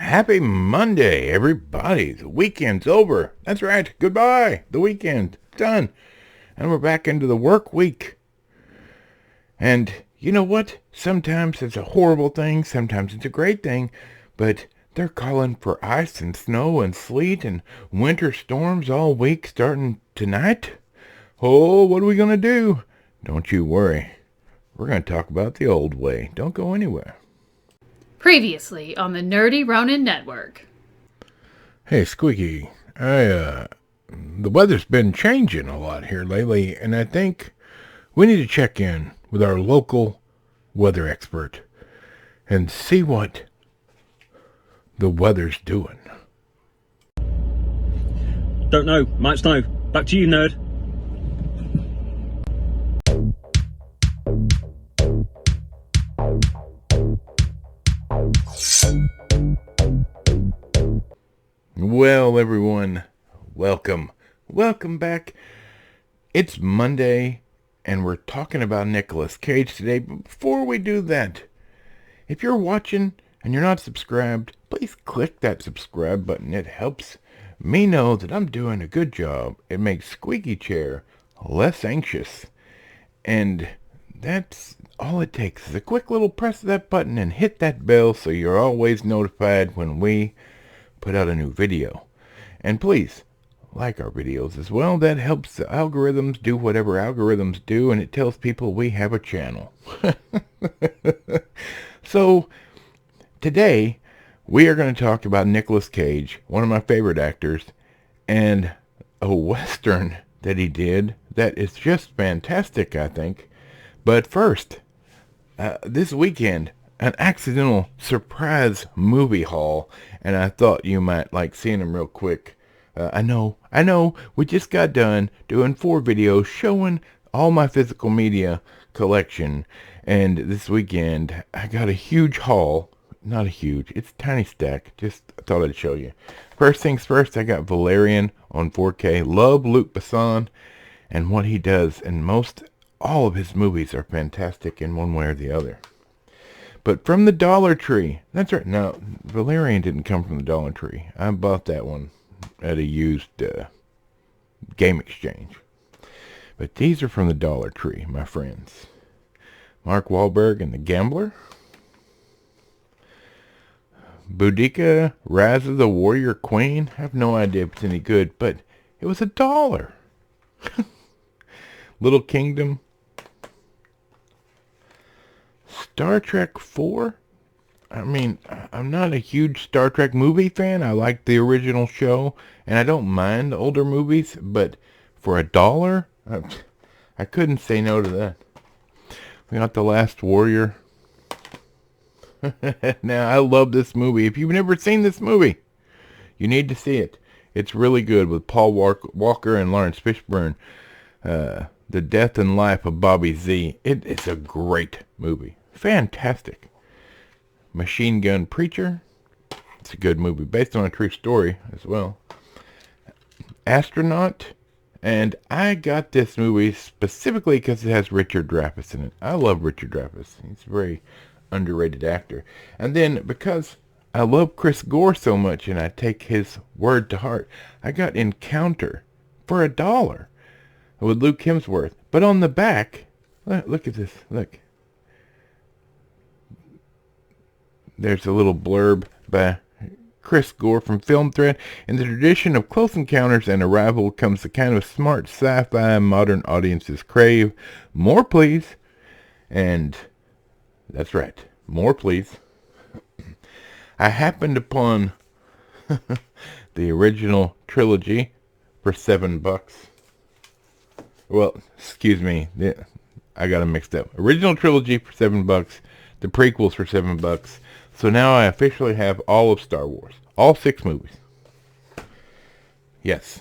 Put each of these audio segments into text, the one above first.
Happy Monday, everybody. The weekend's over. That's right. Goodbye. The weekend. Done. And we're back into the work week. And you know what? Sometimes it's a horrible thing. Sometimes it's a great thing. But they're calling for ice and snow and sleet and winter storms all week starting tonight. Oh, what are we going to do? Don't you worry. We're going to talk about the old way. Don't go anywhere. Previously on the Nerdy Ronin Network. Hey, Squeaky, the weather's been changing a lot here lately, and I think we need to check in with our local weather expert and see what the weather's doing. Don't know. Might snow. Back to you, nerd. Well, everyone, welcome back. It's Monday, and we're talking about Nicolas Cage today. But before we do that, if you're watching and you're not subscribed, please click that subscribe button. It helps me know that I'm doing a good job. It makes Squeaky Chair less anxious, and that's all it takes is a quick little press of that button and hit that bell so you're always notified when we put out a new video. And please like our videos as well. That helps the algorithms do whatever algorithms do, and it tells people we have a channel. So today we are going to talk about Nicolas Cage, one of my favorite actors, and a western that he did that is just fantastic, I think. But first, this weekend, an accidental surprise movie haul, and I thought you might like seeing them real quick. I know, we just got done doing 4 videos showing all my physical media collection, and this weekend I got a huge haul. Not a huge, it's a tiny stack, just thought I'd show you. First things first, I got Valerian on 4K. Love Luc Besson, and what he does, and all of his movies are fantastic in one way or the other. But from the Dollar Tree. That's right. No, Valerian didn't come from the Dollar Tree. I bought that one at a used game exchange. But these are from the Dollar Tree, my friends. Mark Wahlberg and the Gambler. Boudica, Raz of the Warrior Queen. I have no idea if it's any good, but it was $1. Little Kingdom. Star Trek 4? I mean, I'm not a huge Star Trek movie fan. I like the original show, and I don't mind the older movies, but for $1, I couldn't say no to that. We got The Last Warrior. Now, I love this movie. If you've never seen this movie, you need to see it. It's really good with Paul Walker and Lawrence Fishburne. The Death and Life of Bobby Z. It's a great movie. Fantastic. Machine Gun Preacher. It's a good movie based on a true story as well. Astronaut. And I got this movie specifically because it has Richard Dreyfuss in it. I love Richard Dreyfuss. He's a very underrated actor. And then because I love Chris Gore so much and I take his word to heart, I got Encounter for $1 with Luke Hemsworth. But on the back, look at this. Look. There's a little blurb by Chris Gore from Film Thread. In the tradition of Close Encounters and Arrival comes the kind of smart sci-fi modern audiences crave. More, please. And that's right. More, please. I happened upon the original trilogy for $7. Well, excuse me. I got them mixed up. Original trilogy for $7. The prequels for $7. So now I officially have all of Star Wars. All 6 movies. Yes.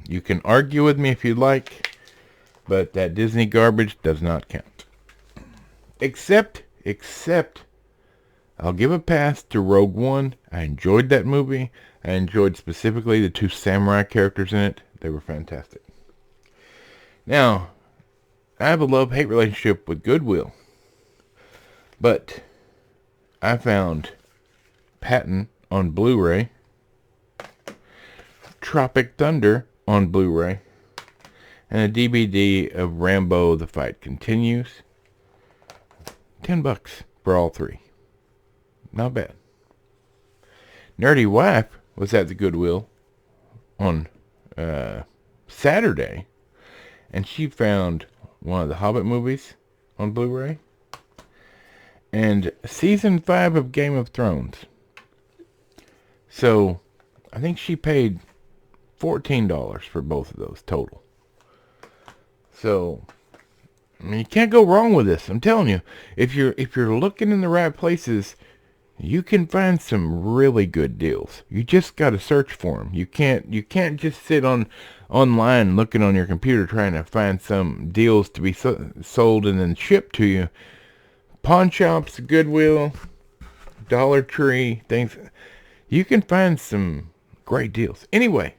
You can argue with me if you'd like, but that Disney garbage does not count. Except, I'll give a pass to Rogue One. I enjoyed that movie. I enjoyed specifically the 2 samurai characters in it. They were fantastic. Now, I have a love-hate relationship with Goodwill. But I found Patton on Blu-ray. Tropic Thunder on Blu-ray. And a DVD of Rambo: The Fight Continues. $10 for all three. Not bad. Nerdy Wife was at the Goodwill on Saturday, and she found one of the Hobbit movies on Blu-ray and season 5 of Game of Thrones. So I think she paid $14 for both of those total. So I mean, you can't go wrong with this. I'm telling you, if you're looking in the right places, you can find some really good deals. You just got to search for them. You can't just sit online looking on your computer trying to find some deals to be sold and then shipped to you. Pawn shops, Goodwill, Dollar Tree, things. You can find some great deals. Anyway,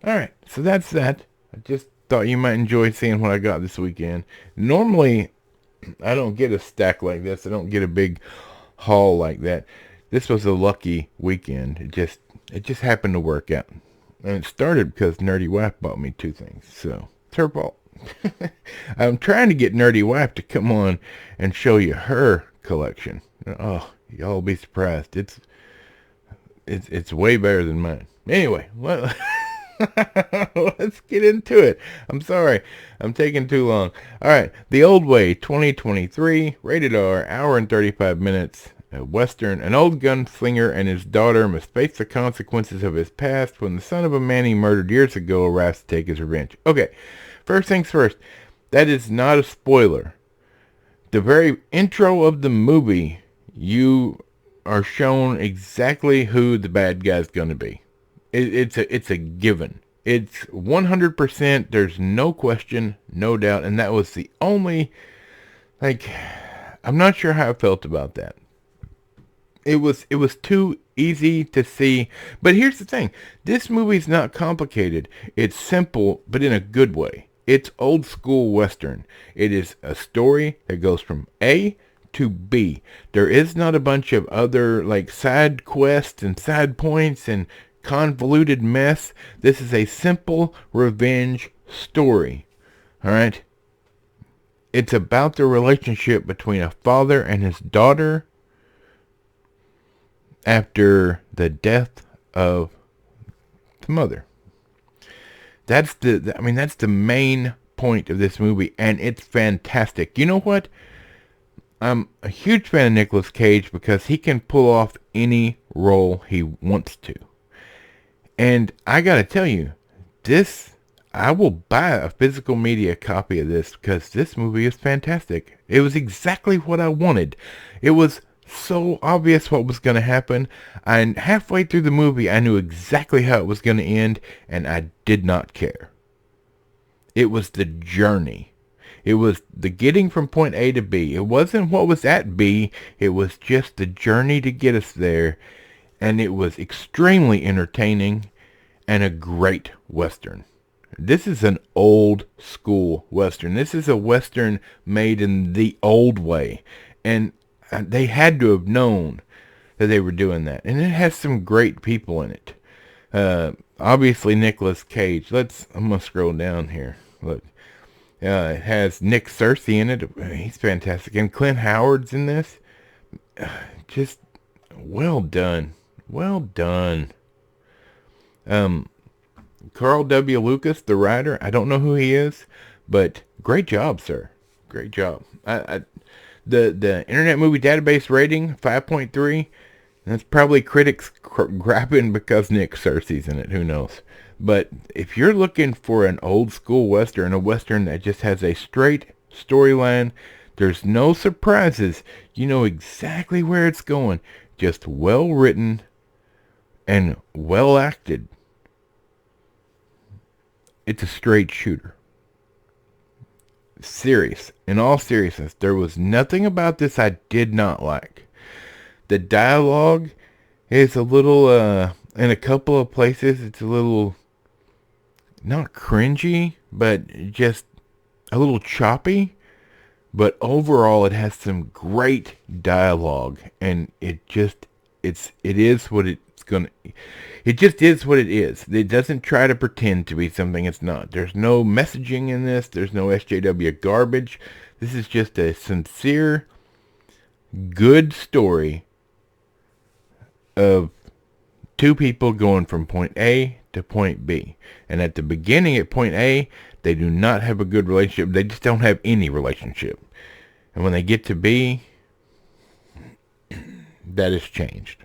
all right. So that's that. I just thought you might enjoy seeing what I got this weekend. Normally, I don't get a stack like this. I don't get a big haul like that. This was a lucky weekend. It just happened to work out. And it started because Nerdy Wife bought me 2 things. So it's her fault. I'm trying to get Nerdy Wife to come on and show you her collection. Oh, y'all will be surprised. It's way better than mine. Anyway, let's get into it. I'm sorry. I'm taking too long. All right. The Old Way 2023, rated R, hour and 35 minutes. A Western. An old gunslinger and his daughter must face the consequences of his past when the son of a man he murdered years ago arrives to take his revenge. Okay. First things first. That is not a spoiler. The very intro of the movie, you are shown exactly who the bad guy's going to be. It's a given. It's 100%. There's no question, no doubt. And that was the only, I'm not sure how I felt about that. It was too easy to see. But here's the thing. This movie's not complicated. It's simple, but in a good way. It's old school Western. It is a story that goes from A to B. There is not a bunch of other side quests and side points and convoluted mess. This is a simple revenge story. All right? It's about the relationship between a father and his daughter after the death of the mother. That's the main point of this movie, and it's fantastic. You know what? I'm a huge fan of Nicolas Cage because he can pull off any role he wants to. And I gotta tell you, I will buy a physical media copy of this because this movie is fantastic. It was exactly what I wanted. It was so obvious what was going to happen. And halfway through the movie, I knew exactly how it was going to end, and I did not care. It was the journey. It was the getting from point A to B. It wasn't what was at B. It was just the journey to get us there. And it was extremely entertaining and a great Western. This is an old school Western. This is a Western made in the old way. And they had to have known that they were doing that. And it has some great people in it. Obviously, Nicolas Cage. I'm going to scroll down here. Look. It has Nick Cersei in it. He's fantastic. And Clint Howard's in this. Just well done. Well done. Carl W. Lucas, the writer. I don't know who he is, but great job, sir. Great job. The Internet Movie Database rating, 5.3. That's probably critics grabbing because Nick Cersei's in it. Who knows? But if you're looking for an old school Western, a Western that just has a straight storyline, there's no surprises. You know exactly where it's going. Just well written and well acted. It's a straight shooter. Serious. In all seriousness, there was nothing about this I did not like. The dialogue is a little, in a couple of places, it's a little, not cringy, but just a little choppy. But overall, it has some great dialogue, and it is what it's it just is what it is. It doesn't try to pretend to be something it's not. There's no messaging in this. There's no SJW garbage. This is just a sincere, good story of two people going from point A to point B. And at the beginning at point A, they do not have a good relationship. They just don't have any relationship. And when they get to B, that has changed.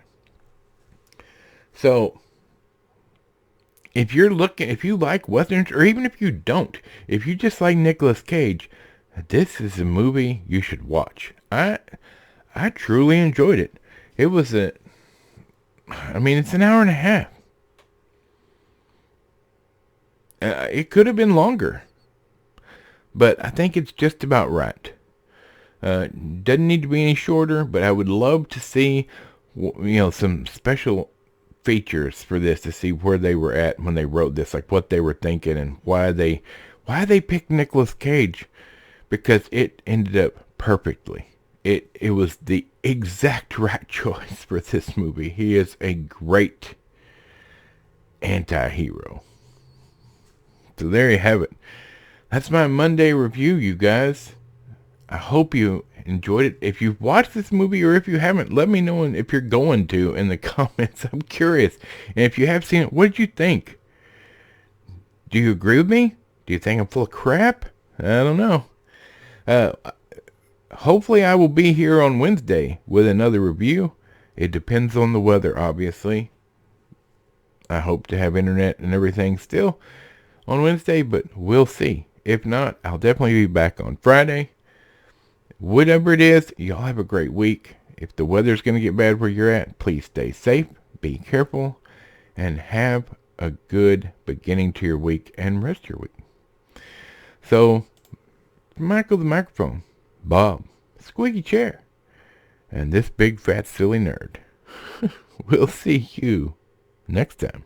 So, if you like Westerns, or even if you don't, if you just like Nicolas Cage, this is a movie you should watch. I truly enjoyed it. It's an hour and a half. It could have been longer, but I think it's just about right. Doesn't need to be any shorter, but I would love to see, some special features for this, to see where they were at when they wrote this, like what they were thinking and why they picked Nicolas Cage, because it ended up perfectly. It was the exact right choice for this movie. He is a great anti-hero. So there you have it. That's my Monday review, you guys. I hope you enjoyed it. If you've watched this movie, or if you haven't, let me know if you're going to in the comments. I'm curious. And if you have seen it, what did you think? Do you agree with me? Do you think I'm full of crap? I don't know. Hopefully I will be here on Wednesday with another review. It depends on the weather, obviously. I hope to have internet and everything still on Wednesday, but we'll see. If not, I'll definitely be back on Friday. Whatever it is, y'all have a great week. If the weather's going to get bad where you're at, please stay safe, be careful, and have a good beginning to your week and rest of your week. So, Michael the microphone, Bob, squeaky chair, and this big fat silly nerd. We'll see you next time.